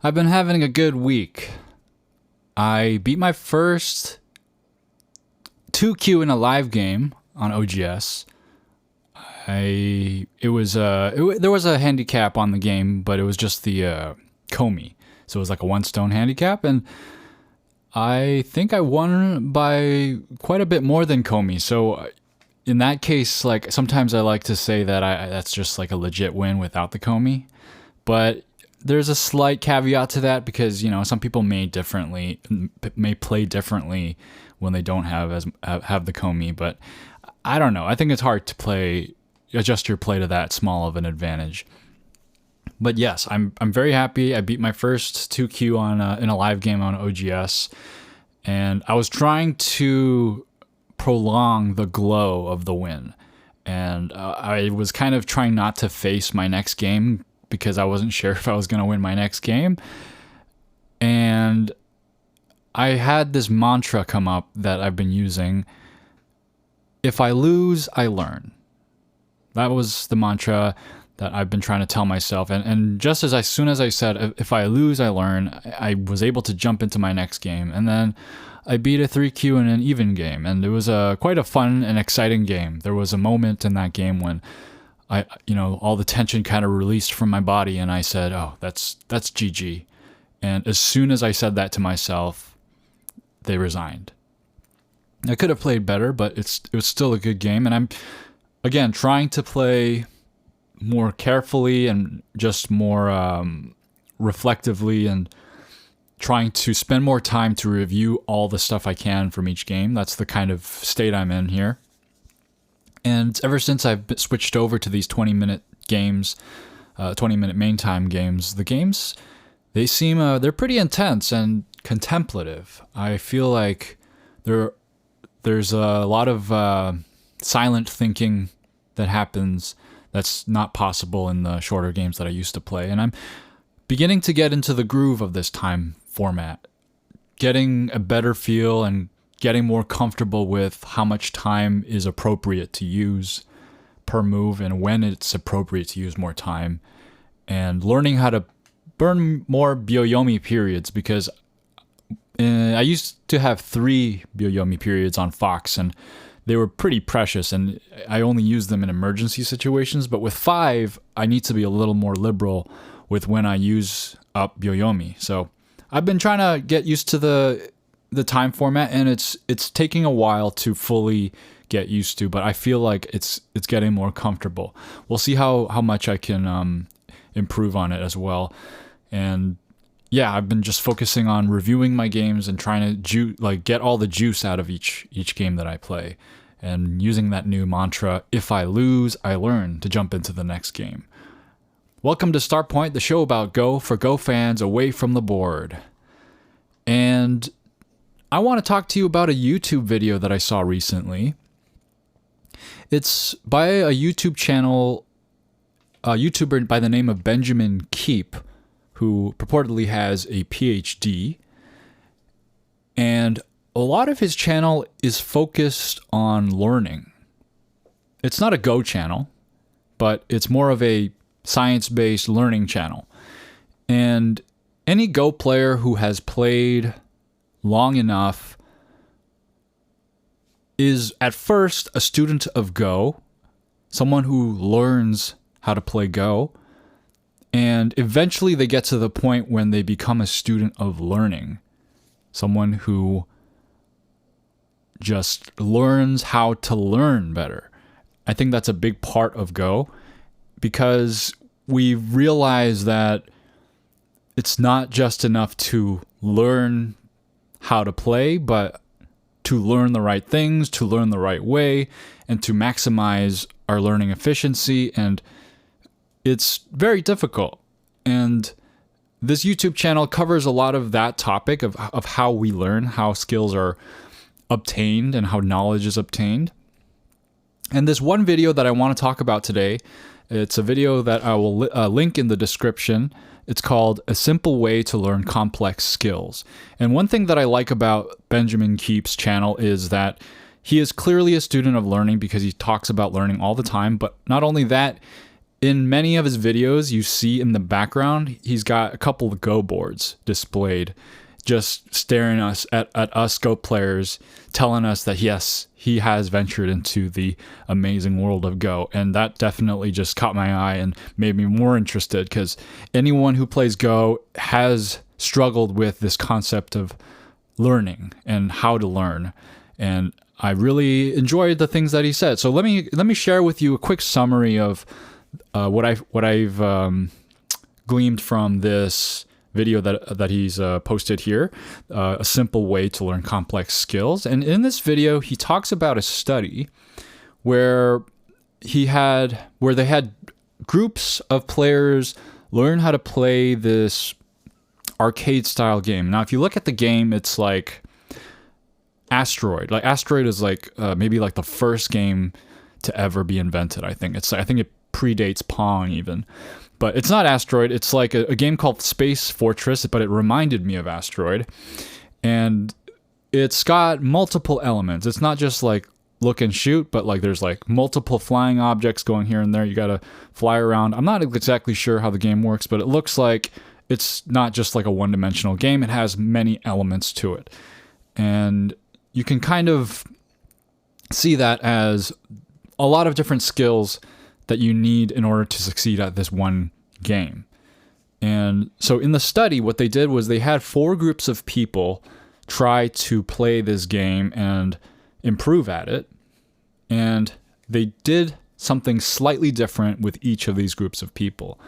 I've been having a good week. I beat my first 2Q in a live game on OGS. There was a handicap on the game, but it was just the Comey. So it was like a 1 stone handicap, and I think I won by quite a bit more than Comey. So in that case, like sometimes I like to say that that's just like a legit win without the Comey. But there's a slight caveat to that because, you know, some people may play differently when they don't have the Comey, but I don't know. I think it's hard to adjust your play to that small of an advantage. But yes, I'm very happy. I beat my first 2Q in a live game on OGS, and I was trying to prolong the glow of the win. And I was kind of trying not to face my next game because I wasn't sure if I was going to win my next game. And I had this mantra come up that I've been using. If I lose, I learn. That was the mantra that I've been trying to tell myself. And just as soon as I said, if I lose, I learn, I was able to jump into my next game. And then I beat a 3Q in an even game. And it was quite a fun and exciting game. There was a moment in that game when all the tension kind of released from my body, and I said, "Oh, that's GG." And as soon as I said that to myself, they resigned. I could have played better, but it was still a good game, and I'm again trying to play more carefully and just more reflectively, and trying to spend more time to review all the stuff I can from each game. That's the kind of state I'm in here. And ever since I've switched over to these 20-minute games, 20-minute main time games, the games, they seem, they're pretty intense and contemplative. I feel like there's a lot of silent thinking that happens that's not possible in the shorter games that I used to play. And I'm beginning to get into the groove of this time format, getting a better feel and getting more comfortable with how much time is appropriate to use per move and when it's appropriate to use more time, and learning how to burn more Byoyomi periods, because I used to have 3 Byoyomi periods on Fox, and they were pretty precious, and I only used them in emergency situations. But with 5, I need to be a little more liberal with when I use up Byoyomi. So I've been trying to get used to the time format, and it's taking a while to fully get used to, but I feel like it's getting more comfortable. We'll see how much I can improve on it as well. And yeah, I've been just focusing on reviewing my games and trying to get all the juice out of each game that I play, and using that new mantra, if I lose, I learn, to jump into the next game. Welcome to Start Point, the show about Go for Go fans away from the board. And I want to talk to you about a YouTube video that I saw recently. It's by a YouTube channel, a YouTuber by the name of Benjamin Keep, who purportedly has a PhD. And a lot of his channel is focused on learning. It's not a Go channel, but it's more of a science-based learning channel. And any Go player who has played long enough is at first a student of Go, someone who learns how to play Go, and eventually they get to the point when they become a student of learning, someone who just learns how to learn better. I think that's a big part of Go, because we realize that it's not just enough to learn how to play, but to learn the right things, to learn the right way, and to maximize our learning efficiency. And it's very difficult. And this YouTube channel covers a lot of that topic of how we learn, how skills are obtained, and how knowledge is obtained. And this one video that I want to talk about today, it's a video that I will link in the description. It's called A Simple Way to Learn Complex Skills. And one thing that I like about Benjamin Keep's channel is that he is clearly a student of learning, because he talks about learning all the time. But not only that, in many of his videos, you see in the background, he's got a couple of Go boards displayed, just staring at us Go players, telling us that yes, he has ventured into the amazing world of Go. And that definitely just caught my eye and made me more interested, because anyone who plays Go has struggled with this concept of learning and how to learn. And I really enjoyed the things that he said. So let me share with you a quick summary of what I've gleaned from this video that he's posted here, a simple way to learn complex skills. And in this video, he talks about a study where they had groups of players learn how to play this arcade style game. Now, if you look at the game, it's like Asteroid. Like Asteroid is like maybe like the first game to ever be invented. I think it predates Pong even. But it's not Asteroid. It's like a game called Space Fortress, but it reminded me of Asteroid. And it's got multiple elements. It's not just like look and shoot, but like there's like multiple flying objects going here and there. You got to fly around. I'm not exactly sure how the game works, but it looks like it's not just like a one-dimensional game. It has many elements to it. And you can kind of see that as a lot of different skills that you need in order to succeed at this one game. And so in the study, what they did was they had 4 groups of people try to play this game and improve at it. And they did something slightly different with each of these groups of people.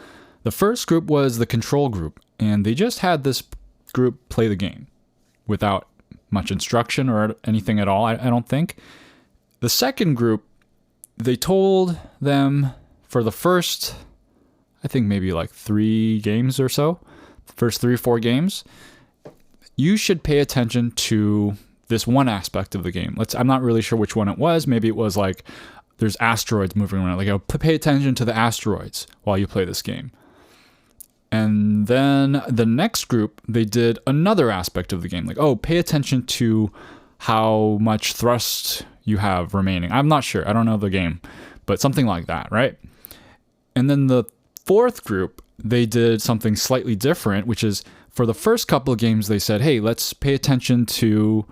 The first group was the control group, and they just had this group play the game without much instruction or anything at all, I don't think. The second group, they told them for the first, I think maybe like 3 games or so, the first 3 or 4 games, you should pay attention to this one aspect of the game. I'm not really sure which one it was. Maybe it was like there's asteroids moving around. Like, pay attention to the asteroids while you play this game. And then the next group, they did another aspect of the game. Like, pay attention to how much thrust you have remaining. I'm not sure. I don't know the game, but something like that, right? And then the fourth group, they did something slightly different, which is for the first couple of games, they said, hey, let's pay attention to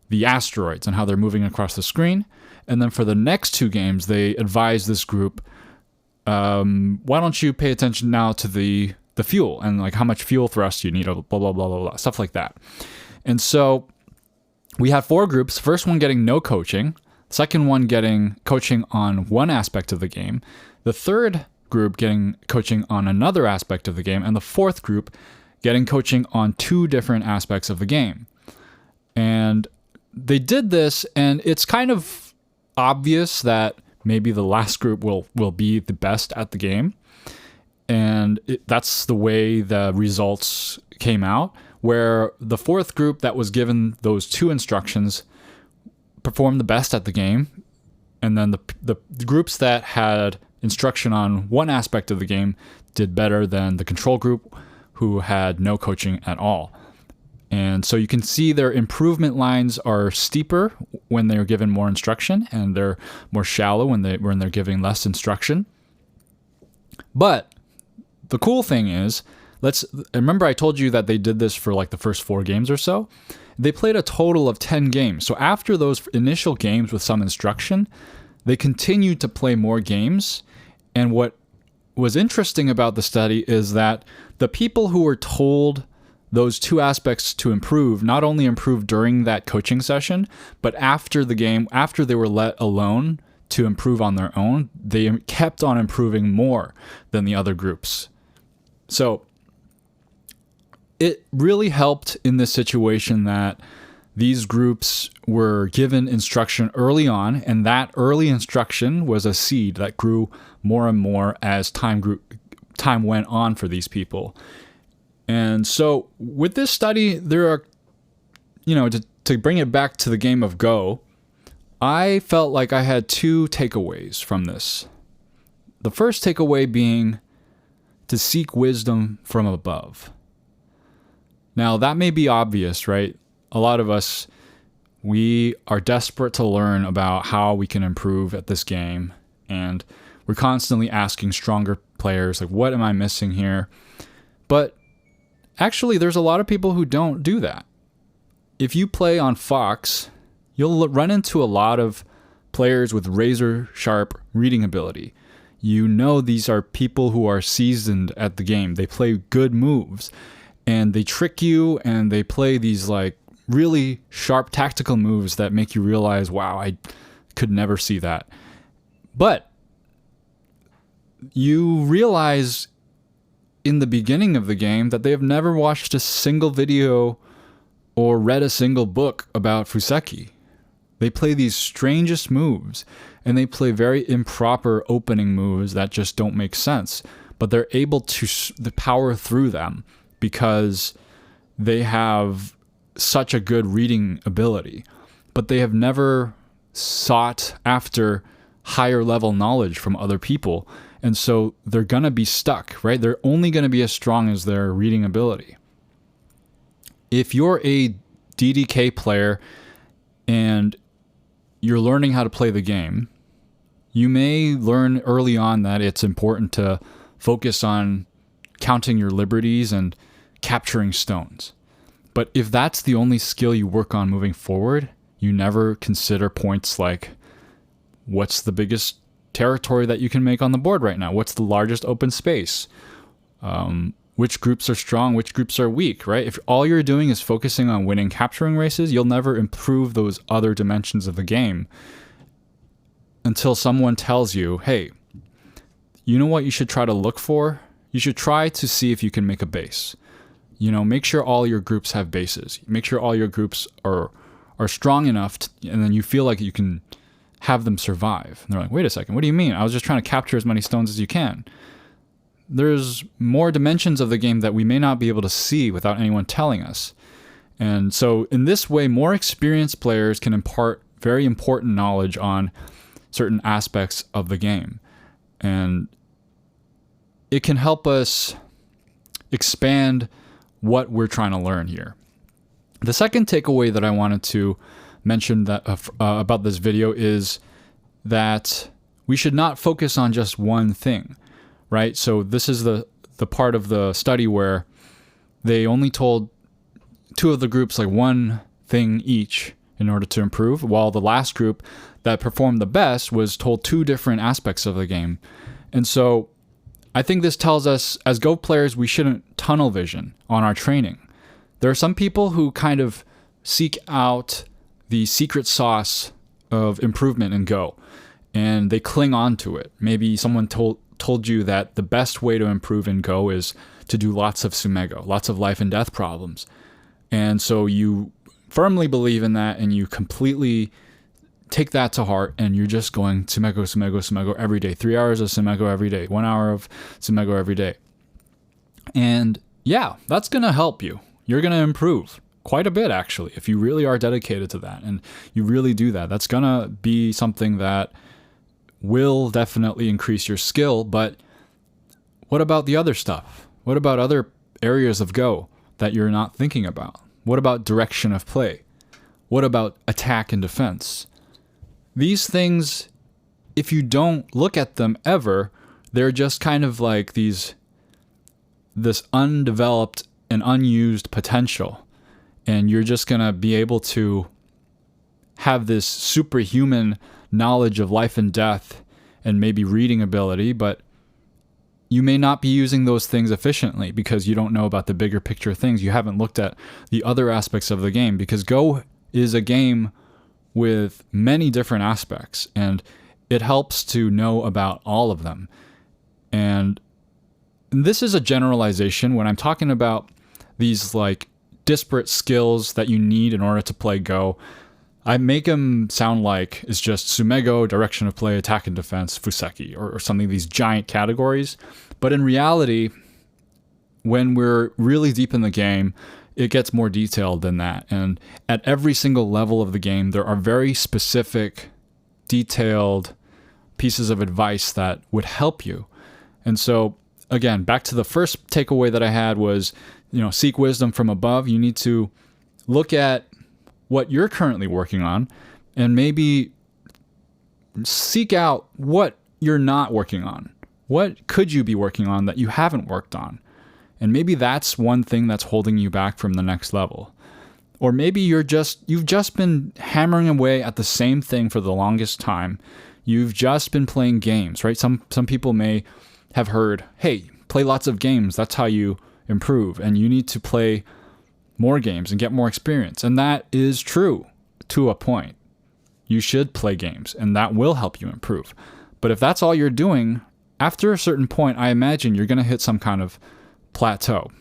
the asteroids and how they're moving across the screen. And then for the next 2 games, they advised this group, why don't you pay attention now to the fuel and like how much fuel thrust you need, blah, blah, blah, blah, blah, stuff like that. And so we had 4 groups, first one getting no coaching, second one getting coaching on one aspect of the game, the third group getting coaching on another aspect of the game, and the fourth group getting coaching on 2 different aspects of the game. And they did this, and it's kind of obvious that maybe the last group will be the best at the game. And that's the way the results came out, where the fourth group that was given those 2 instructions performed the best at the game. And then the groups that had instruction on one aspect of the game did better than the control group, who had no coaching at all. And so you can see their improvement lines are steeper when they're given more instruction, and they're more shallow when they're giving less instruction. But the cool thing is, remember I told you that they did this for like the first 4 games or so? They played a total of 10 games. So after those initial games with some instruction, they continued to play more games. And what was interesting about the study is that the people who were told those 2 aspects to improve not only improved during that coaching session, but after the game, after they were let alone to improve on their own, they kept on improving more than the other groups. So it really helped in this situation that these groups were given instruction early on, and that early instruction was a seed that grew more and more as time went on for these people. And so with this study, there are, to bring it back to the game of Go, I felt like I had 2 takeaways from this. The first takeaway being to seek wisdom from above. Now, that may be obvious, right? A lot of us, we are desperate to learn about how we can improve at this game, and we're constantly asking stronger players. Like, what am I missing here? But actually, there's a lot of people who don't do that. If you play on Fox, you'll run into a lot of players with razor sharp reading ability. You know, these are people who are seasoned at the game. They play good moves and they trick you, and they play these like really sharp tactical moves that make you realize, wow, I could never see that. But you realize in the beginning of the game that they have never watched a single video or read a single book about Fuseki. They play these strangest moves, and they play very improper opening moves that just don't make sense. But they're able to power through them because they have such a good reading ability. But they have never sought after higher level knowledge from other people. And so they're going to be stuck, right? They're only going to be as strong as their reading ability. If you're a DDK player and you're learning how to play the game, you may learn early on that it's important to focus on counting your liberties and capturing stones. But if that's the only skill you work on moving forward, you never consider points like, what's the biggest territory that you can make on the board right now? What's the largest open space? Which groups are strong? Which groups are weak, right? If all you're doing is focusing on winning capturing races, you'll never improve those other dimensions of the game until someone tells you, hey, you know what you should try to look for? You should try to see if you can make a base. You know, make sure all your groups have bases. Make sure all your groups are strong enough, and then you feel like you can have them survive. And they're like, wait a second, what do you mean? I was just trying to capture as many stones as you can. There's more dimensions of the game that we may not be able to see without anyone telling us. And so in this way, more experienced players can impart very important knowledge on certain aspects of the game. And it can help us expand what we're trying to learn here. The second takeaway that I wanted to mention that about this video is that we should not focus on just one thing, right? So this is the part of the study where they only told two of the groups like one thing each in order to improve, while the last group that performed the best was told two different aspects of the game. And so I think this tells us as Go players, we shouldn't tunnel vision on our training. There are some people who kind of seek out the secret sauce of improvement in Go, and they cling on to it. Maybe someone told you that the best way to improve in Go is to do lots of sumego, lots of life and death problems. And so you firmly believe in that, and you completely take that to heart, and you're just going sumego every day. 3 hours of sumego every day, 1 hour of sumego every day. And yeah, that's going to help you. You're going to improve quite a bit, actually, if you really are dedicated to that and you really do that. That's going to be something that will definitely increase your skill. But what about the other stuff? What about other areas of Go that you're not thinking about? What about direction of play? What about attack and defense? These things, if you don't look at them ever, they're just kind of like this undeveloped and unused potential. And you're just going to be able to have this superhuman knowledge of life and death and maybe reading ability, but you may not be using those things efficiently because you don't know about the bigger picture things. You haven't looked at the other aspects of the game, because Go is a game with many different aspects, and it helps to know about all of them. And this is a generalization. When I'm talking about these like disparate skills that you need in order to play Go, I make them sound like it's just sumego, direction of play, attack and defense, fuseki, or something, these giant categories. But in reality, when we're really deep in the game, it gets more detailed than that. And at every single level of the game, there are very specific, detailed pieces of advice that would help you. And so, again, back to the first takeaway that I had was, seek wisdom from above. You need to look at what you're currently working on and maybe seek out what you're not working on. What could you be working on that you haven't worked on? And maybe that's one thing that's holding you back from the next level. Or maybe you've just been hammering away at the same thing for the longest time. You've just been playing games, right? Some people may have heard, hey, play lots of games. That's how you improve. And you need to play more games and get more experience. And that is true to a point. You should play games, and that will help you improve. But if that's all you're doing, after a certain point, I imagine you're going to hit some kind of plateau.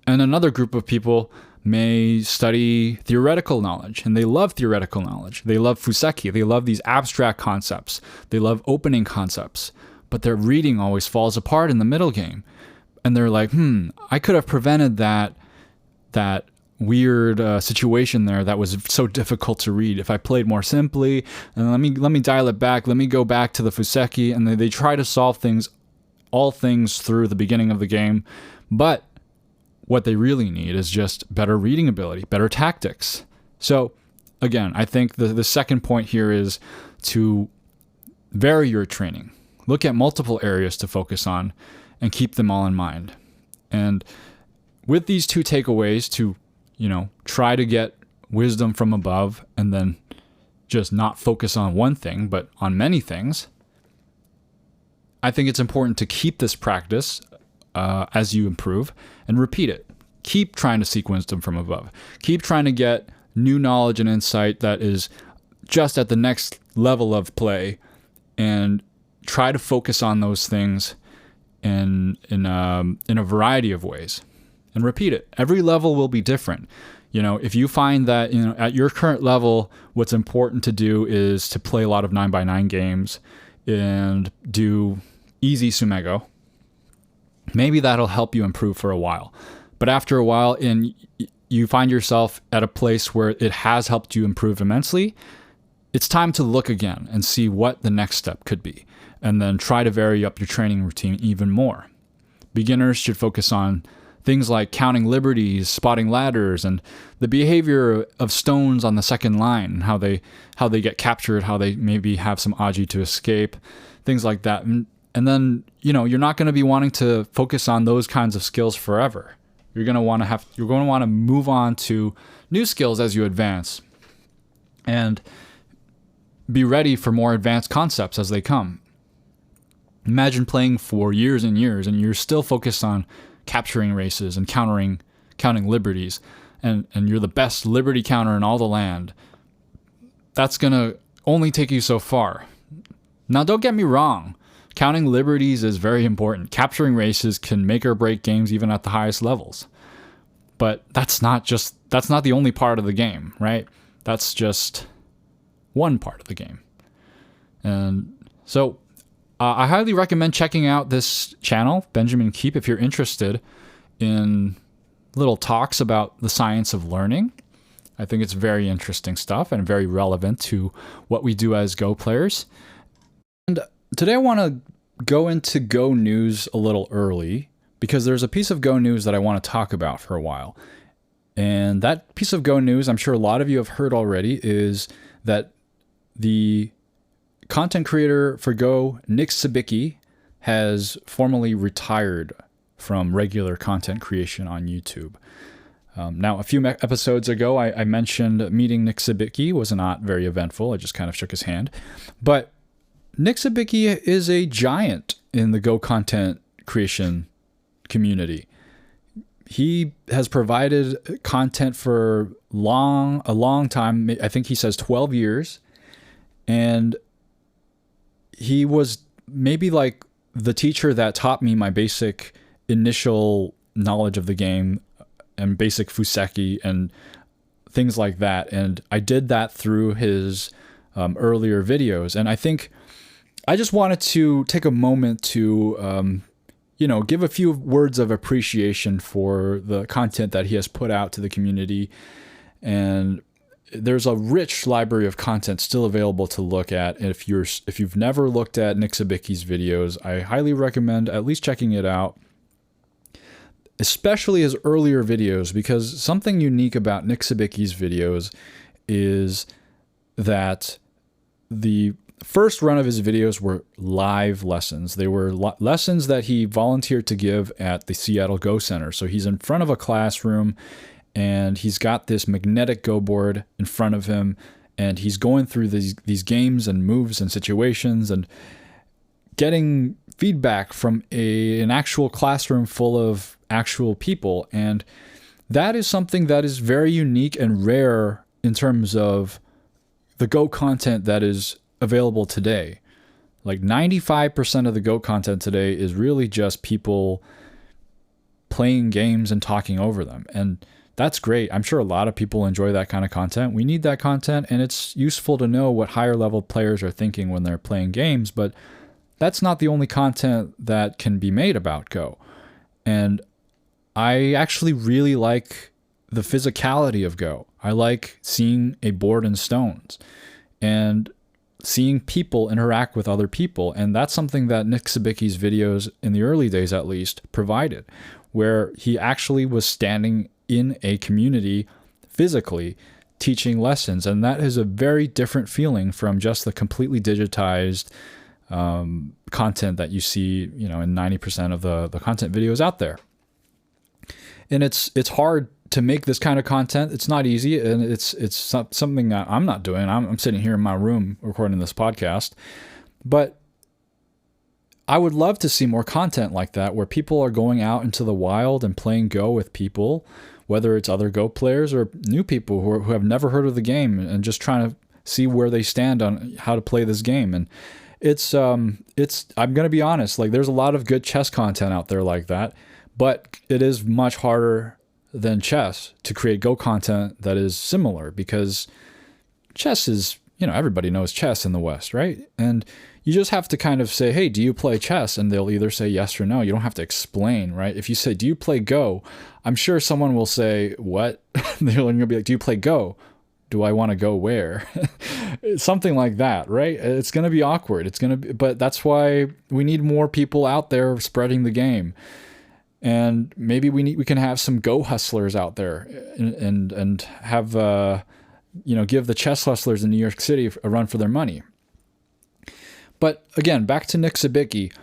And another group of people may study theoretical knowledge, and they love theoretical knowledge. They love Fuseki. They love these abstract concepts. They love opening concepts. But their reading always falls apart in the middle game. And they're like, I could have prevented that weird situation there that was so difficult to read if I played more simply. And let me dial it back. Let me go back to the Fuseki. And they try to solve all things through the beginning of the game. But what they really need is just better reading ability, better tactics. So again, I think the second point here is to vary your training. Look at multiple areas to focus on and keep them all in mind. And with these two takeaways to, try to get wisdom from above and then just not focus on one thing, but on many things, I think it's important to keep this practice as you improve and repeat it. Keep trying to seek wisdom from above. Keep trying to get new knowledge and insight that is just at the next level of play, and try to focus on those things in a variety of ways, and repeat it. Every level will be different. If you find that at your current level, what's important to do is to play a lot of 9x9 games and do easy Sumego, maybe that'll help you improve for a while. But after a while, you find yourself at a place where it has helped you improve immensely, it's time to look again and see what the next step could be, and then try to vary up your training routine even more. Beginners should focus on things like counting liberties, spotting ladders, and the behavior of stones on the second line, how they get captured, how they maybe have some Aji to escape, things like that. And then, you're not going to be wanting to focus on those kinds of skills forever. You're going to want to move on to new skills as you advance, and be ready for more advanced concepts as they come. Imagine playing for years and years, and you're still focused on capturing races and counting liberties, and you're the best liberty counter in all the land. That's going to only take you so far. Now, don't get me wrong. Counting liberties is very important. Capturing races can make or break games even at the highest levels. But that's not the only part of the game, right? That's just one part of the game. And so I highly recommend checking out this channel, Benjamin Keep, if you're interested in little talks about the science of learning. I think it's very interesting stuff and very relevant to what we do as Go players. And today I want to go into Go news a little early, because there's a piece of Go news that I want to talk about for a while. And that piece of Go news, I'm sure a lot of you have heard already, is that the content creator for Go, Nick Sibicky, has formally retired from regular content creation on YouTube. Now, a few episodes ago, I mentioned meeting Nick Sibicky was not very eventful. I just kind of shook his hand. But Nick Sibicky is a giant in the Go content creation community. He has provided content for a long time. I think he says 12 years. And he was maybe like the teacher that taught me my basic initial knowledge of the game and basic Fuseki and things like that. And I did that through his earlier videos. And I think I just wanted to take a moment to, give a few words of appreciation for the content that he has put out to the community. And there's a rich library of content still available to look at. And if you've never looked at Nick Sibicky's videos, I highly recommend at least checking it out, especially his earlier videos, because something unique about Nick Sibicky's videos is that the first run of his videos were live lessons. They were lessons that he volunteered to give at the Seattle Go Center. So he's in front of a classroom and he's got this magnetic Go board in front of him, and he's going through these games and moves and situations and getting feedback from an actual classroom full of actual people. And that is something that is very unique and rare in terms of the Go content that is available today. Like 95% of the Go content today is really just people playing games and talking over them. And that's great. I'm sure a lot of people enjoy that kind of content. We need that content, and it's useful to know what higher level players are thinking when they're playing games, but that's not the only content that can be made about Go. And I actually really like the physicality of Go. I like seeing a board and stones and seeing people interact with other people. And that's something that Nick Sibicky's videos, in the early days at least, provided, where he actually was standing in a community physically teaching lessons. And that is a very different feeling from just the completely digitized content that you see, in 90% of the content videos out there. And it's hard to make this kind of content. It's not easy, and it's something that I'm not doing. I'm sitting here in my room recording this podcast, but I would love to see more content like that, where people are going out into the wild and playing Go with people, whether it's other Go players or new people who have never heard of the game and just trying to see where they stand on how to play this game. And I'm going to be honest, like there's a lot of good chess content out there like that, but it is much harder than chess to create Go content that is similar, because chess is, everybody knows chess in the West, right? And you just have to kind of say, hey, do you play chess? And they'll either say yes or no. You don't have to explain, right? If you say, do you play Go? I'm sure someone will say, what? They're going to be like, do you play Go? Do I want to go where? Something like that, right? It's going to be awkward. But that's why we need more people out there spreading the game. And maybe we can have some Go hustlers out there and have, give the chess hustlers in New York City a run for their money. But again, back to Nick Sibicky.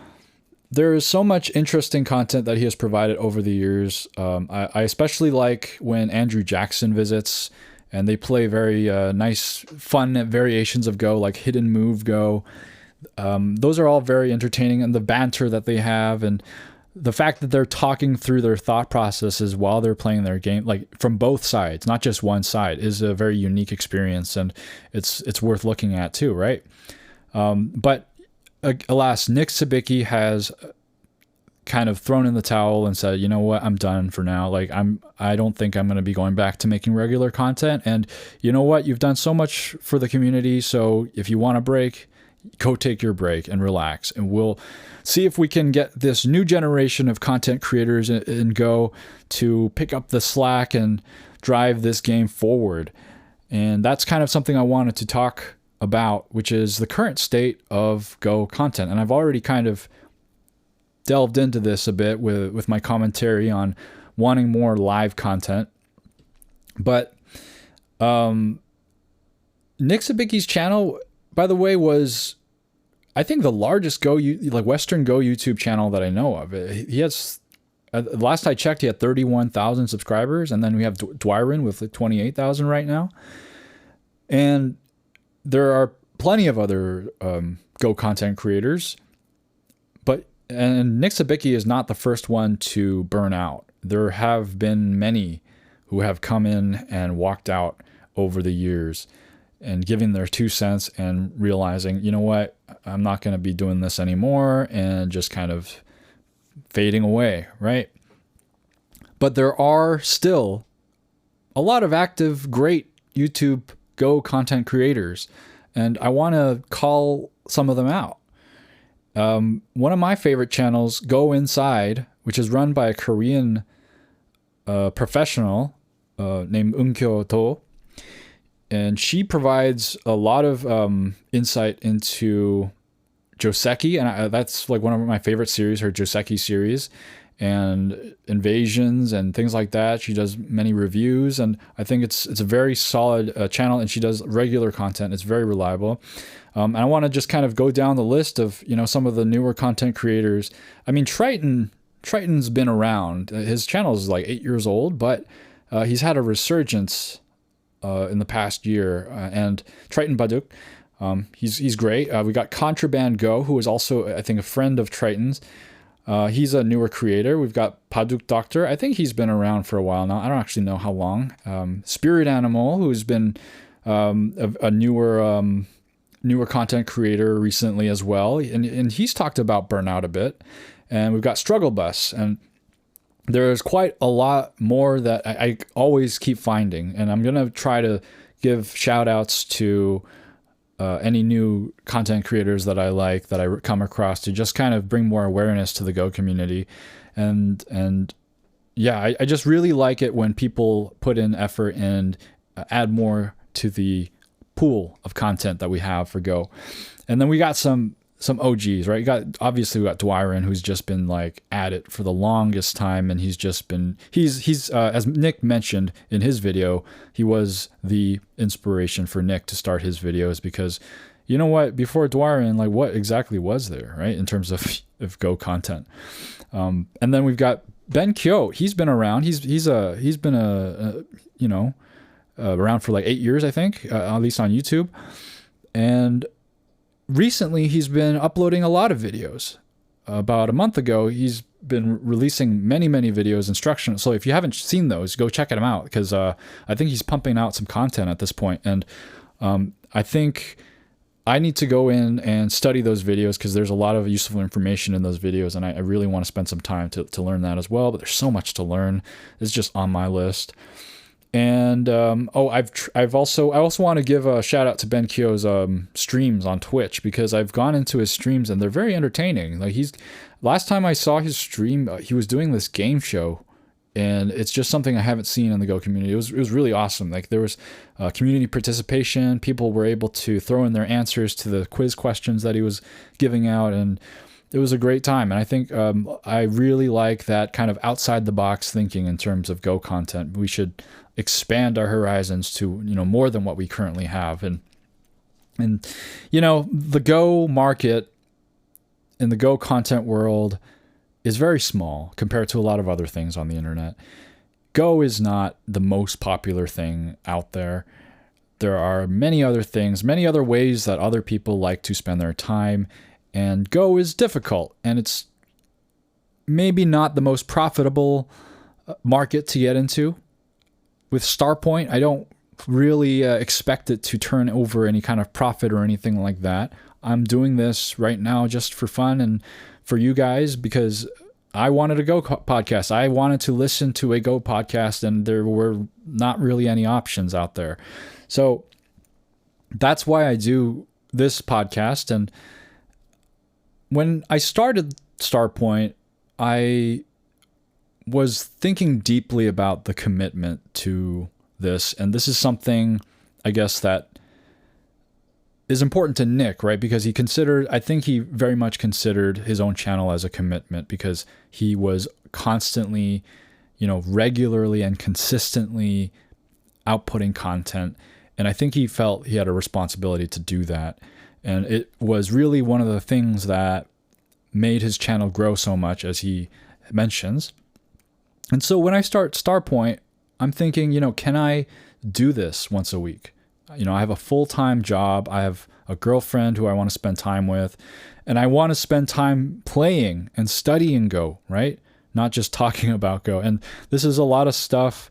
There is so much interesting content that he has provided over the years. I especially like when Andrew Jackson visits and they play very nice, fun variations of Go, like hidden move Go. Those are all very entertaining, and the banter that they have and the fact that they're talking through their thought processes while they're playing their game, like from both sides, not just one side, is a very unique experience, and it's worth looking at too, right? But alas, Nick Sibicky has kind of thrown in the towel and said, you know what, I'm done for now. Like I don't think I'm going to be going back to making regular content. And you know what, you've done so much for the community. So if you want a break, go take your break and relax. And we'll see if we can get this new generation of content creators in Go to pick up the slack and drive this game forward. And that's kind of something I wanted to talk about, which is the current state of Go content. And I've already kind of delved into this a bit with my commentary on wanting more live content. But Nick Sibicky's channel, by the way, was, I think, the largest Western Go YouTube channel that I know of. He has, last I checked, he had 31,000 subscribers, and then we have Dwyron with 28,000 right now. And there are plenty of other Go content creators, and Nick Sibicky is not the first one to burn out. There have been many who have come in and walked out over the years and giving their 2 cents and realizing, you know what, I'm not going to be doing this anymore, and just kind of fading away, right? But there are still a lot of active, great YouTube Go content creators, and I want to call some of them out. One of my favorite channels, Go Inside, which is run by a Korean professional named Eun-kyo To, and she provides a lot of insight into Joseki, and that's like one of my favorite series, her Joseki series. and invasions and things like that. She does many reviews, and I think it's a very solid channel, and she does regular content. It's very reliable. And I want to just kind of go down the list of, some of the newer content creators. I mean, Triton's been around. His channel is like 8 years old, but he's had a resurgence in the past year. And Triton Baduk, he's great. We got Contraband Go, who is also, I think, a friend of Triton's. He's a newer creator. We've got Paduk Doctor. I think he's been around for a while now. I don't actually know how long. Spirit Animal, who's been a newer content creator recently as well. And he's talked about burnout a bit. And we've got Struggle Bus. And there's quite a lot more that I always keep finding. And I'm going to try to give shout outs to any new content creators that I like, that I come across, to just kind of bring more awareness to the Go community. And yeah, I just really like it when people put in effort and add more to the pool of content that we have for Go. And then we got some OGs, right? We got Dwyron, who's just been like at it for the longest time, and he's as Nick mentioned in his video, he was the inspiration for Nick to start his videos, because you know what, before Dwyron, like, what exactly was there, right, in terms of Go content? And then we've got Ben Kyo. He's been around. He's been around for like 8 years, I think, at least on YouTube. And recently, he's been uploading a lot of videos. About a month ago, he's been releasing many, many videos, instructions. So if you haven't seen those, go check them out, because I think he's pumping out some content at this point. And I think I need to go in and study those videos, because there's a lot of useful information in those videos, and I really want to spend some time to learn that as well. But there's so much to learn. It's just on my list. And I also want to give a shout out to Ben Kyo's streams on Twitch, because I've gone into his streams and they're very entertaining. Like, last time I saw his stream, he was doing this game show, and it's just something I haven't seen in the Go community. It was really awesome. Like, there was community participation. People were able to throw in their answers to the quiz questions that he was giving out, and it was a great time. And I think I really like that kind of outside the box thinking in terms of Go content. We should expand our horizons to more than what we currently have. And the Go market in the Go content world is very small compared to a lot of other things on the internet. Go is not the most popular thing out there. There are many other things, many other ways that other people like to spend their time, and Go is difficult, and it's maybe not the most profitable market to get into. With Starpoint, I don't really expect it to turn over any kind of profit or anything like that. I'm doing this right now just for fun and for you guys, because I wanted a Go podcast. I wanted to listen to a Go podcast, and there were not really any options out there. So that's why I do this podcast. And when I started Starpoint, I was thinking deeply about the commitment to this. And this is something, I guess, that is important to Nick, right? Because I think he very much considered his own channel as a commitment, because he was constantly, regularly and consistently outputting content. And I think he felt he had a responsibility to do that. And it was really one of the things that made his channel grow so much, as he mentions. And so when I start Starpoint, I'm thinking, can I do this once a week? I have a full-time job. I have a girlfriend who I want to spend time with, and I want to spend time playing and studying Go, right? Not just talking about Go. And this is a lot of stuff.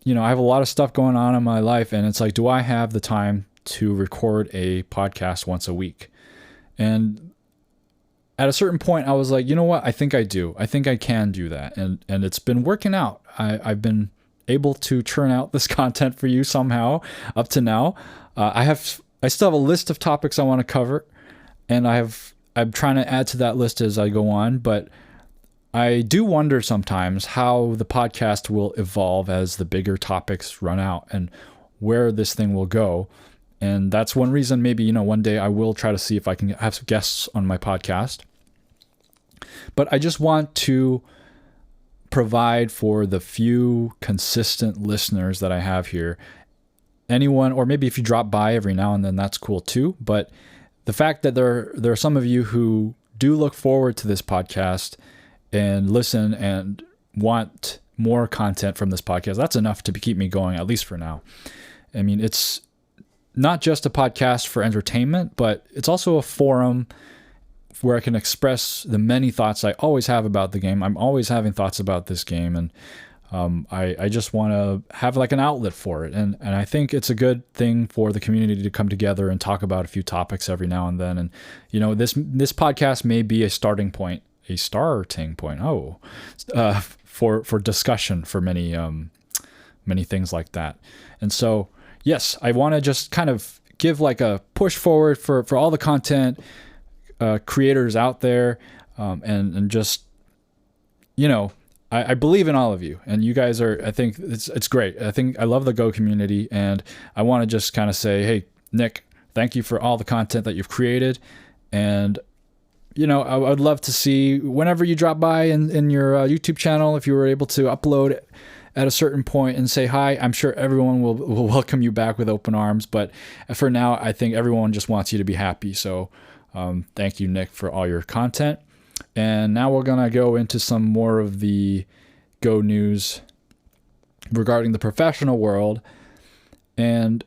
I have a lot of stuff going on in my life, and it's like, do I have the time to record a podcast once a week? And at a certain point, I was like, you know what? I think I do. I think I can do that. And it's been working out. I've been able to churn out this content for you somehow up to now. I still have a list of topics I want to cover, and I'm trying to add to that list as I go on. But I do wonder sometimes how the podcast will evolve as the bigger topics run out, and where this thing will go. And that's one reason maybe, one day I will try to see if I can have some guests on my podcast. but I just want to provide for the few consistent listeners that I have here. Anyone, or maybe if you drop by every now and then, that's cool too. But the fact that there are some of you who do look forward to this podcast and listen and want more content from this podcast, that's enough to keep me going, at least for now. I mean, it's not just a podcast for entertainment, but it's also a forum where I can express the many thoughts I always have about the game. I'm always having thoughts about this game, and I just want to have like an outlet for it. And I think it's a good thing for the community to come together and talk about a few topics every now and then. And, you know, this podcast may be a starting point, for discussion for many things like that. And so, yes, I want to just kind of give like a push forward for all the content creators out there, and just, you know, I believe in all of you, and you guys are, I think it's great. I think I love the Go community, and I want to just kind of say, hey, Nick, thank you for all the content that you've created. And, you know, I would love to see whenever you drop by in your YouTube channel, if you were able to upload at a certain point and say hi. I'm sure everyone will welcome you back with open arms. But for now, I think everyone just wants you to be happy. So thank you, Nick, for all your content. And now we're going to go into some more of the Go news regarding the professional world. And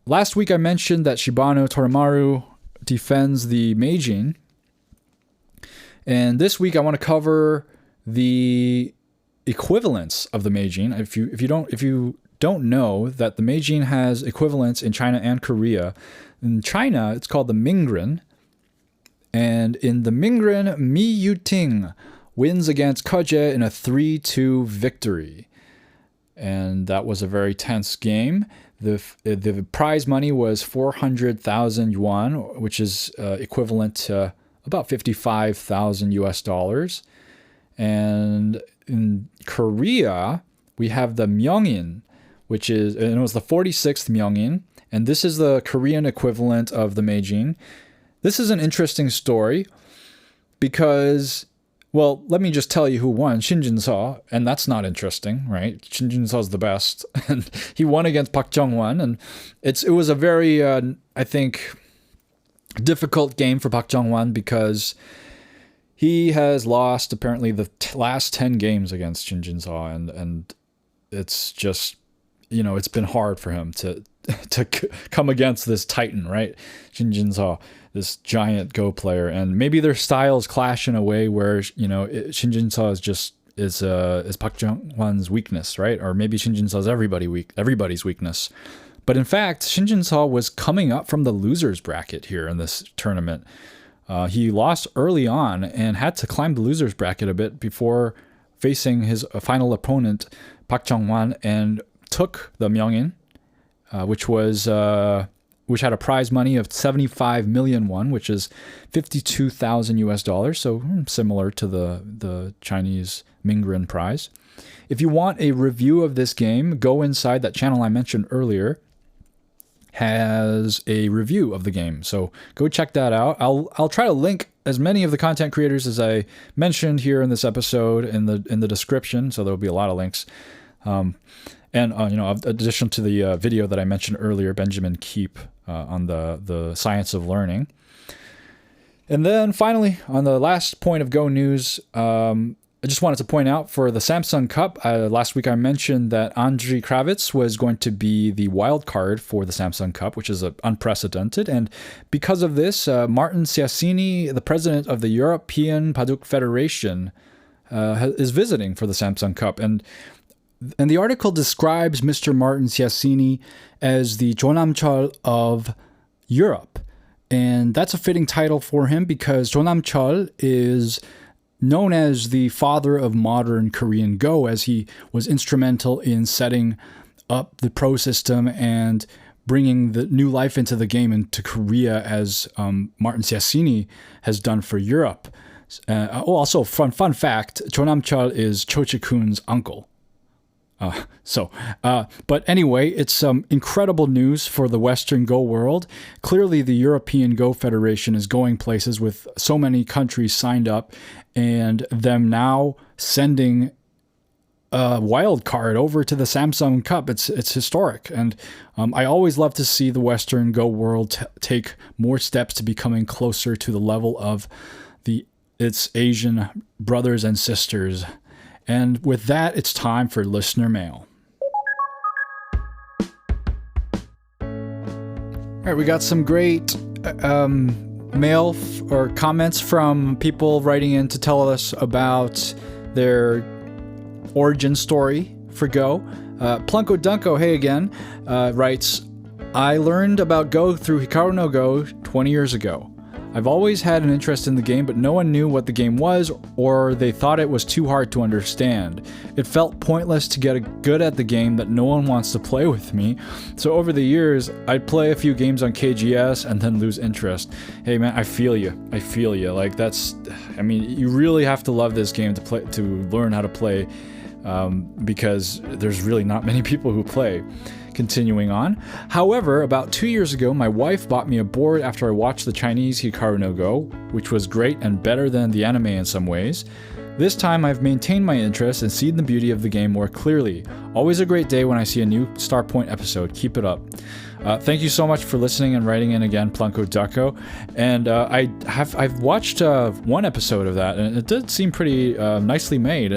last week I mentioned that Shibano Torimaru defends the Meijin. And this week I want to cover the equivalents of the Meijin. If you don't know that the Meijin has equivalents in China and Korea. In China, it's called the Mingren. And in the Mingren, Mi Yuting wins against Koje in a 3-2 victory. And that was a very tense game. The prize money was 400,000 yuan, which is equivalent to about 55,000 US dollars. And in Korea, we have the Myeongin, and it was the 46th Myeongin. And this is the Korean equivalent of the Meijin. This is an interesting story because, well, let me just tell you who won. Shin Jin-seo, and that's not interesting, right? Shin Jin-seo is the best, and he won against Park Jung-won, and it was a very, I think, difficult game for Park Jung-won because he has lost apparently the last 10 games against Shin Jin-seo, and it's just, you know, it's been hard for him to come against this titan, right? Shin Jin-seo, this giant Go player, and maybe their styles clash in a way where, you know, Shin Jin-seo is Park Jung-won's weakness, right? Or maybe Shin Jin-seo is everybody's weakness. But in fact, Shin Jin-seo was coming up from the losers bracket here in this tournament. He lost early on and had to climb the losers bracket a bit before facing his final opponent, Park Jung-won, and took the Myeongin, which had a prize money of 75 million won, which is 52,000 US dollars, so similar to the Chinese Mingren prize. If you want a review of this game, go inside that channel I mentioned earlier. Has a review of the game, so go check that out. I'll try to link as many of the content creators as I mentioned here in this episode in the description, so there'll be a lot of links. And you know, in addition to the video that I mentioned earlier, Benjamin Keep on the science of learning. And then finally, on the last point of Go news, I just wanted to point out for the Samsung Cup, last week I mentioned that Andrei Kravitz was going to be the wild card for the Samsung Cup, which is unprecedented. And because of this, Martin Siasini, the president of the European Paduk Federation, is visiting for the Samsung Cup. And the article describes Mr. Martin Siasini as the Jonamchol of Europe. And that's a fitting title for him because Jonamchol is known as the father of modern Korean Go, as he was instrumental in setting up the pro system and bringing the new life into the game into Korea, as Martin Siasini has done for Europe. Also, fun fact, Cho Nam-chul is Cho Chi-kun's uncle. But anyway, it's some incredible news for the Western Go world. Clearly, the European Go Federation is going places with so many countries signed up, and them now sending a wild card over to the Samsung Cup. It's historic, and I always love to see the Western Go world take more steps to becoming closer to the level of its Asian brothers and sisters. And with that, it's time for listener mail. All right, we got some great mail or comments from people writing in to tell us about their origin story for Go. Plunko Dunko, hey again, writes, I learned about Go through Hikaru no Go 20 years ago. I've always had an interest in the game, but no one knew what the game was, or they thought it was too hard to understand. It felt pointless to get good at the game that no one wants to play with me. So over the years, I'd play a few games on KGS and then lose interest. Hey man, I feel you. Like you really have to love this game to learn how to play, because there's really not many people who play. Continuing on. However, about 2 years ago, my wife bought me a board after I watched the Chinese Hikaru no Go, which was great and better than the anime in some ways. This time, I've maintained my interest and seen the beauty of the game more clearly. Always a great day when I see a new Starpoint episode. Keep it up. Thank you so much for listening and writing in again, Plunko Ducko. And I've watched one episode of that, and it did seem pretty nicely made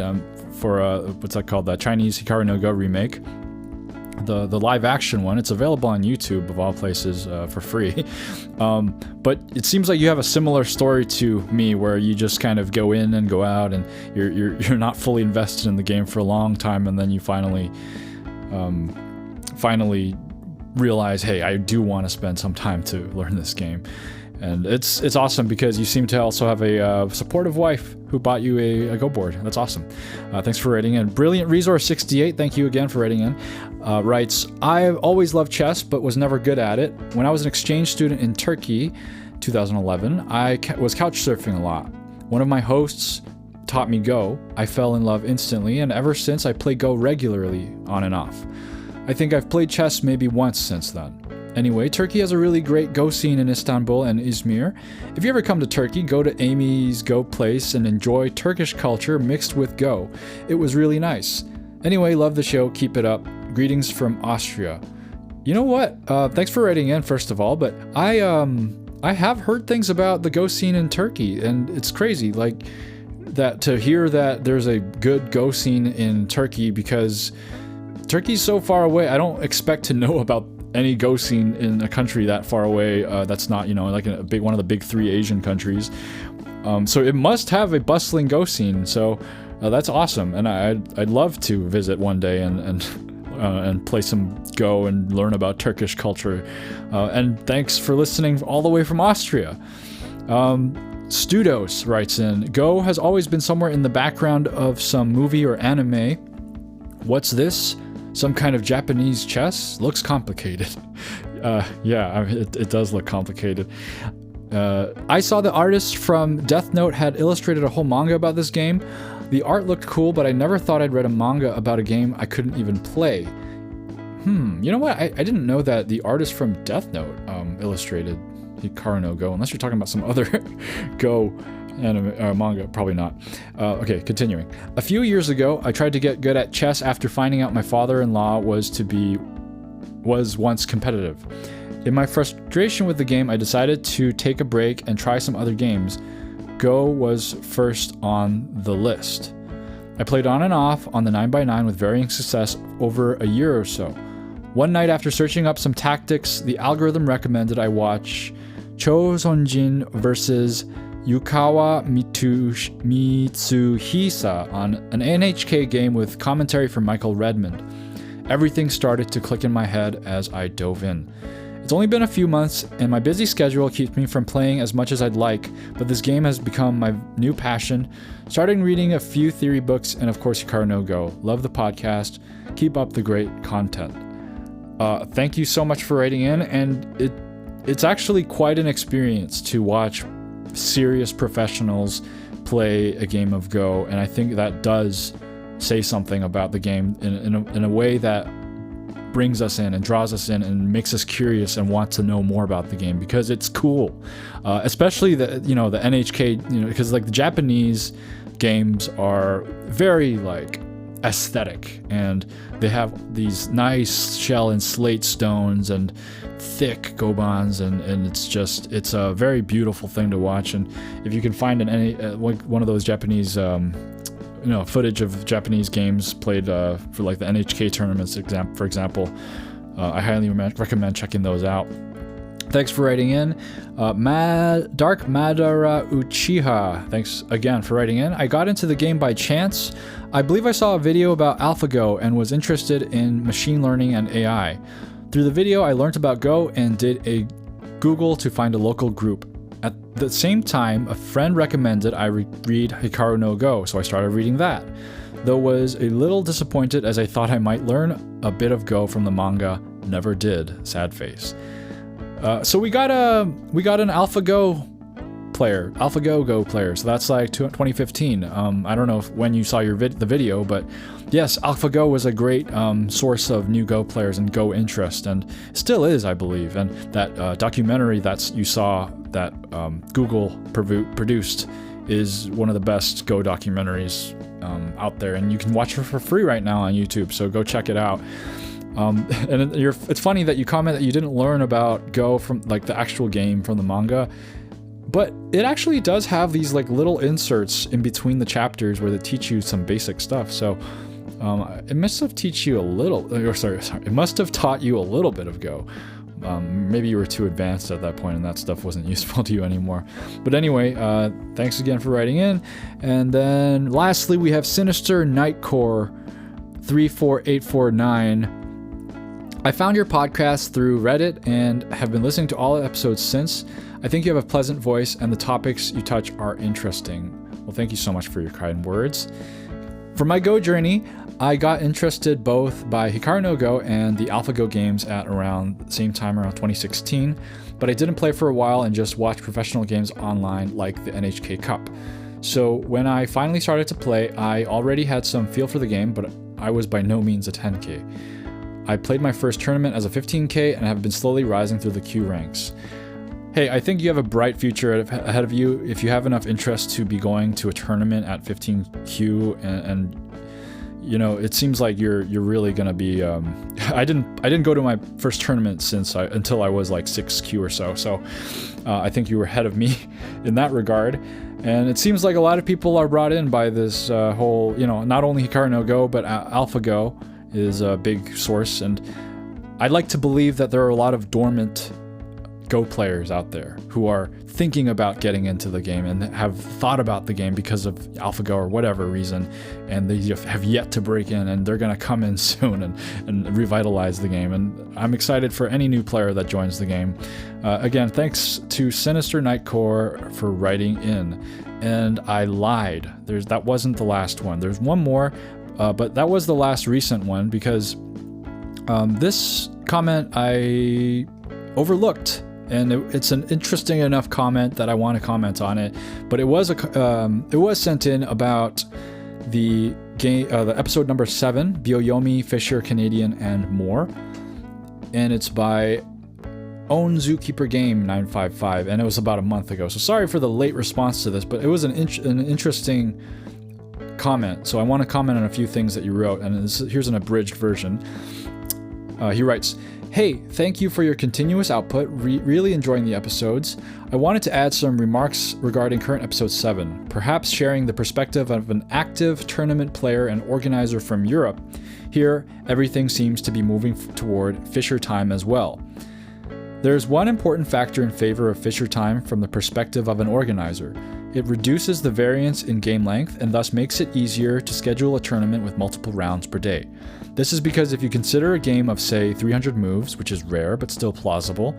for what's that called? The Chinese Hikaru no Go remake. The live action one. It's available on YouTube of all places for free. But it seems like you have a similar story to me, where you just kind of go in and go out, and you're not fully invested in the game for a long time, and then you finally realize, hey, I do want to spend some time to learn this game. And it's awesome because you seem to also have a supportive wife who bought you a Go board. That's awesome. Thanks for writing in. Brilliant Resource 68, thank you again for writing in. Writes, I've always loved chess but was never good at it. When I was an exchange student in Turkey, 2011, I was couch surfing a lot. One of my hosts taught me Go. I fell in love instantly, and ever since I play Go regularly, on and off. I think I've played chess maybe once since then. Anyway, Turkey has a really great Go scene in Istanbul and Izmir. If you ever come to Turkey, go to Amy's Go place and enjoy Turkish culture mixed with Go. It was really nice. Anyway, love the show. Keep it up. Greetings from Austria. You know what? Thanks for writing in, first of all, but I have heard things about the Go scene in Turkey, and it's crazy, like, that to hear that there's a good Go scene in Turkey, because Turkey's so far away. I don't expect to know about any Go scene in a country that far away, that's not, like one of the big three Asian countries. So it must have a bustling Go scene. So that's awesome, and I'd love to visit one day and play some Go and learn about Turkish culture. And thanks for listening all the way from Austria. Studos writes in, Go has always been somewhere in the background of some movie or anime. What's this? Some kind of Japanese chess? Looks complicated. It does look complicated. I saw the artist from Death Note had illustrated a whole manga about this game. The art looked cool, but I never thought I'd read a manga about a game I couldn't even play. You know what? I didn't know that the artist from Death Note illustrated Hikaru no Go, unless you're talking about some other Go anime, manga, probably not. Okay, continuing. A few years ago, I tried to get good at chess after finding out my father-in-law was once competitive. In my frustration with the game, I decided to take a break and try some other games. Go was first on the list. I played on and off on the 9x9 with varying success over a year or so. One night after searching up some tactics, the algorithm recommended I watch Cho Sonjin versus Yukawa Mitsuhisa on an NHK game with commentary from Michael Redmond. Everything started to click in my head as I dove in. It's only been a few months, and my busy schedule keeps me from playing as much as I'd like, but this game has become my new passion. Starting reading a few theory books, and of course Hikaru no Go. Love the podcast. Keep up the great content. Thank you so much for writing in, and it's actually quite an experience to watch serious professionals play a game of Go, and I think that does say something about the game in a way that brings us in and draws us in and makes us curious and want to know more about the game, because it's cool. Especially the NHK, because like the Japanese games are very like aesthetic, and they have these nice shell and slate stones and thick gobans, and it's a very beautiful thing to watch. And if you can find one of those Japanese footage of Japanese games played for like the NHK tournaments, for example, I highly recommend checking those out. Thanks for writing in. Dark Madara Uchiha, thanks again for writing in. I got into the game by chance. I believe I saw a video about AlphaGo and was interested in machine learning and AI. Through the video, I learned about Go and did a Google to find a local group. At the same time, a friend recommended I read Hikaru no Go, so I started reading that. Though was a little disappointed as I thought I might learn a bit of Go from the manga. Never did. Sad face. So we got an AlphaGo Go player. So that's like 2015. I don't know when you saw the video, but yes, AlphaGo was a great source of new Go players and Go interest, and still is, I believe. And that documentary that you saw that Google produced is one of the best Go documentaries out there, and you can watch it for free right now on YouTube. So go check it out. And it's funny that you comment that you didn't learn about Go from like the actual game from the manga, but it actually does have these like little inserts in between the chapters where they teach you some basic stuff. So it must have taught you a little, it must have taught you a little bit of Go. Maybe you were too advanced at that point and that stuff wasn't useful to you anymore. But anyway, thanks again for writing in. And then lastly, we have Sinister Nightcore 34849. I found your podcast through Reddit and have been listening to all episodes since. I think you have a pleasant voice and the topics you touch are interesting. Well, thank you so much for your kind words. For my Go journey, I got interested both by Hikaru no Go and the AlphaGo games at around the same time, around 2016, but I didn't play for a while and just watched professional games online like the NHK Cup. So when I finally started to play, I already had some feel for the game, but I was by no means a 10K. I played my first tournament as a 15K and have been slowly rising through the Q ranks. Hey, I think you have a bright future ahead of you if you have enough interest to be going to a tournament at 15Q, and you know, it seems like you're really gonna be. I didn't go to my first tournament until I was like 6Q or so. So I think you were ahead of me in that regard. And it seems like a lot of people are brought in by this whole, not only Hikaru no Go but AlphaGo is a big source, and I'd like to believe that there are a lot of dormant Go players out there who are thinking about getting into the game and have thought about the game because of AlphaGo or whatever reason, and they have yet to break in, and they're going to come in soon and revitalize the game. And I'm excited for any new player that joins the game. Again, thanks to Sinister Nightcore for writing in. And I lied. That wasn't the last one. There's one more. But that was the last recent one because this comment I overlooked, and it's an interesting enough comment that I want to comment on it. But it was sent in about the game, the episode number 7, Byoyomi, Fisher, Canadian, and more, and it's by Own Zookeeper Game 955, and it was about a month ago. So sorry for the late response to this, but it was an interesting comment, so I want to comment on a few things that you wrote, and here's an abridged version. He writes, "Hey, thank you for your continuous output, really enjoying the episodes. I wanted to add some remarks regarding current episode 7, perhaps sharing the perspective of an active tournament player and organizer from Europe. Here, everything seems to be moving toward Fisher time as well. There's one important factor in favor of Fisher time from the perspective of an organizer. It reduces the variance in game length and thus makes it easier to schedule a tournament with multiple rounds per day. This is because if you consider a game of, say, 300 moves, which is rare but still plausible,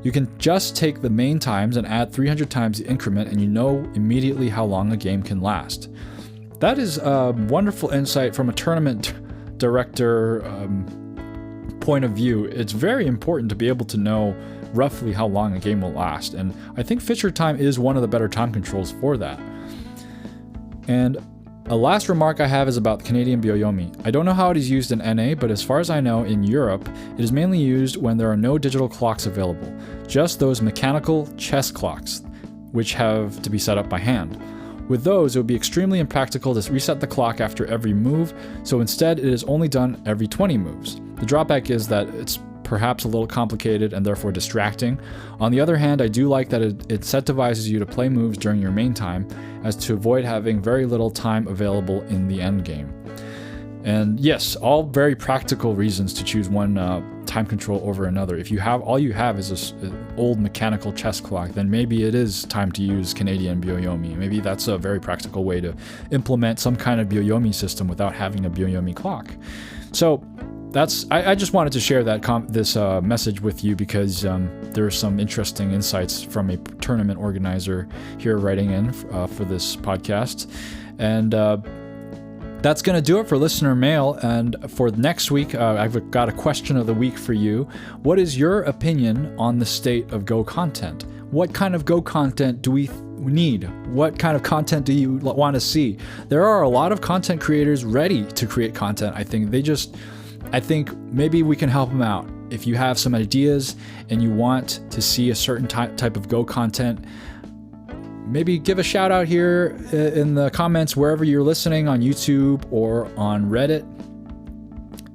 you can just take the main times and add 300 times the increment, and you know immediately how long a game can last." That is a wonderful insight from a tournament director point of view. It's very important to be able to know roughly how long a game will last, and I think Fisher time is one of the better time controls for that. And A last remark I have is about Canadian Byoyomi. I don't know how it is used in NA, but as far as I know, in Europe, it is mainly used when there are no digital clocks available, just those mechanical chess clocks, which have to be set up by hand. With those, it would be extremely impractical to reset the clock after every move, so instead it is only done every 20 moves. The drawback is that it's perhaps a little complicated and therefore distracting. On the other hand, I do like that it incentivizes you to play moves during your main time, as to avoid having very little time available in the end game. And yes, all very practical reasons to choose one time control over another. If you have all you have is this old mechanical chess clock, then maybe it is time to use Canadian Byoyomi. Maybe that's a very practical way to implement some kind of Byoyomi system without having a Byoyomi clock. So I just wanted to share that this message with you because there are some interesting insights from a tournament organizer here writing in for this podcast. And that's going to do it for listener mail. And for next week, I've got a question of the week for you. What is your opinion on the state of Go content? What kind of Go content do we need? What kind of content do you want to see? There are a lot of content creators ready to create content. I think maybe we can help them out. If you have some ideas and you want to see a certain type of Go content, maybe give a shout out here in the comments wherever you're listening, on YouTube or on Reddit.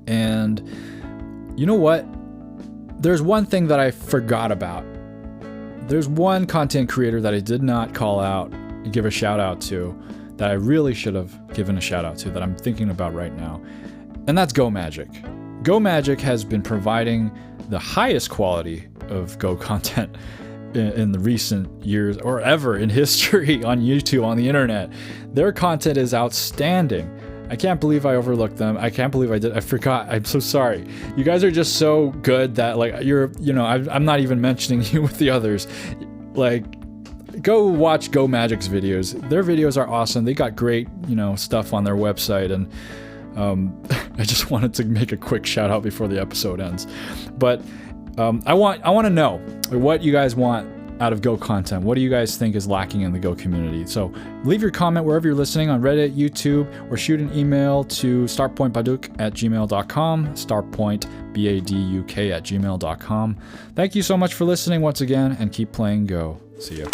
And you know what? There's one thing that I forgot about. There's one content creator that I did not call out and give a shout out to that I really should have given a shout out to that I'm thinking about right now. And that's Go Magic. Go Magic has been providing the highest quality of Go content in the recent years or ever in history on YouTube, on the internet. Their content is outstanding. I can't believe I overlooked them. I can't believe I forgot. I'm so sorry. You guys are just so good that I'm not even mentioning you with the others. Go watch Go Magic's videos. Their videos are awesome. They got great, stuff on their website, and I just wanted to make a quick shout out before the episode ends. But I want to know what you guys want out of Go content. What do you guys think is lacking in the Go community? So leave your comment wherever you're listening, on Reddit, YouTube, or shoot an email to startpointbaduk@gmail.com, startpointbaduk@gmail.com. Thank you so much for listening once again, and keep playing Go. See ya.